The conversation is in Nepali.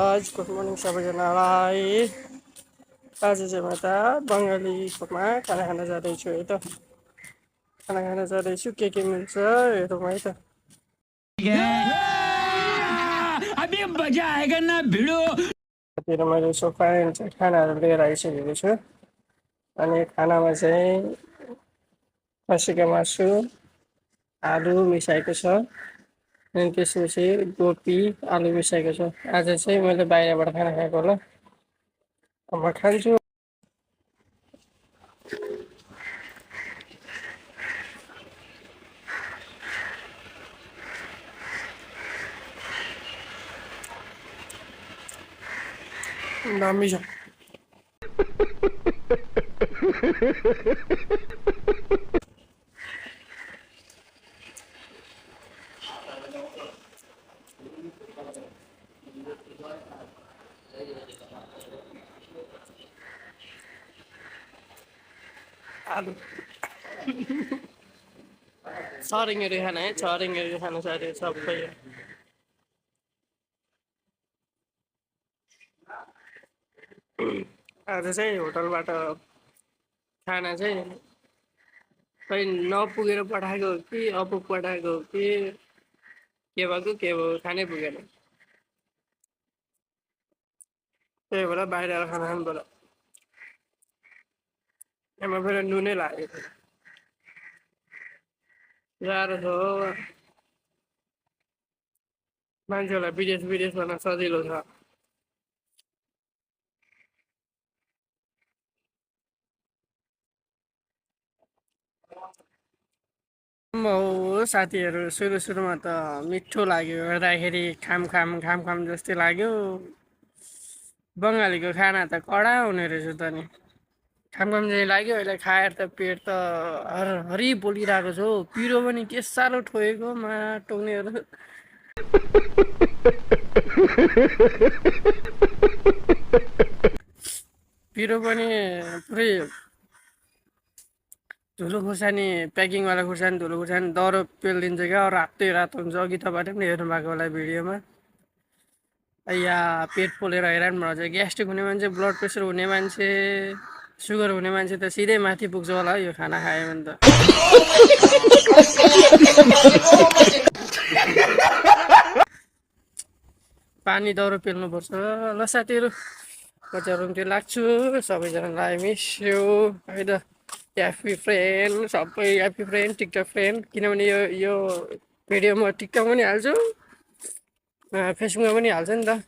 आज गुड मर्निङ सबैजनालाई। आज चाहिँ म त बङ्गालीकोमा खाना खान जाँदैछु है त। खाना खान जाँदैछु, के मिल्छ हेरौँ है त। अभी मजा आएगा ना भिडो। मैले यसो खानाहरू लिएर आइसकेको छु। अनि खानामा चाहिँ खसीको मासु, आलु मिसाएको छ। अनि त्यसपछि गोपी आलु मिसाएको छ। आज चाहिँ मैले बाहिरबाट खाना खाएको होला। म खान्छु। दामी छ। आलु छरिङहरू खाना है, छरिङहरू खान साह्रै सबै। आज चाहिँ होटलबाट खाना चाहिँ खै नपुगेर पठाएको हो कि अपुग पठाएको हो कि के भएको खानै पुगेन। त्यही भएर बाहिर खाना खानु पर्यो। एमा फेरि नुनै लागेको गाह्रो छ हो। मान्छेहरूलाई विदेश गर्न सजिलो छ। हो साथीहरू, सुरुमा त मिठो लाग्यो, हेर्दाखेरि खाम जस्तै लाग्यो। बङ्गालीको खाना त कडा हुने रहेछ त नि। खाम चाहिँ लाग्यो। अहिले खाएर त पेट त हरि बोलिरहेको छ हौ। पिरो पनि के साह्रो ठोएको मा टोक्नेहरू। पिरो पनि पुरै धुलो खुर्सानी, प्याकिङवाला खुर्सानी, धुलो खुर्सानी दह्रो पेलिदिन्छ क्या। रातै रातो हुन्छ। अघि तपाईँले पनि हेर्नु भएको होला भिडियोमा। या पेट पोलेर हैरान भएर चाहिँ ग्यास्ट्रिक हुने मान्छे, ब्लड प्रेसर हुने मान्छे, सुगर हुने मान्छे त सिधै माथि पुग्छ होला यो खाना खायो भने त। पानी दह्रो पेल्नुपर्छ ल साथीहरू। बजारतिर लाग्छु। सबैजनालाई मिस यु है त। ह्याप्पी फ्रेन्ड, सबै ह्याप्पी फ्रेन्ड, टिकटक फ्रेन्ड। किनभने यो भिडियो म टिकटकमा पनि हाल्छु, फेसबुकमा पनि हाल्छ नि त।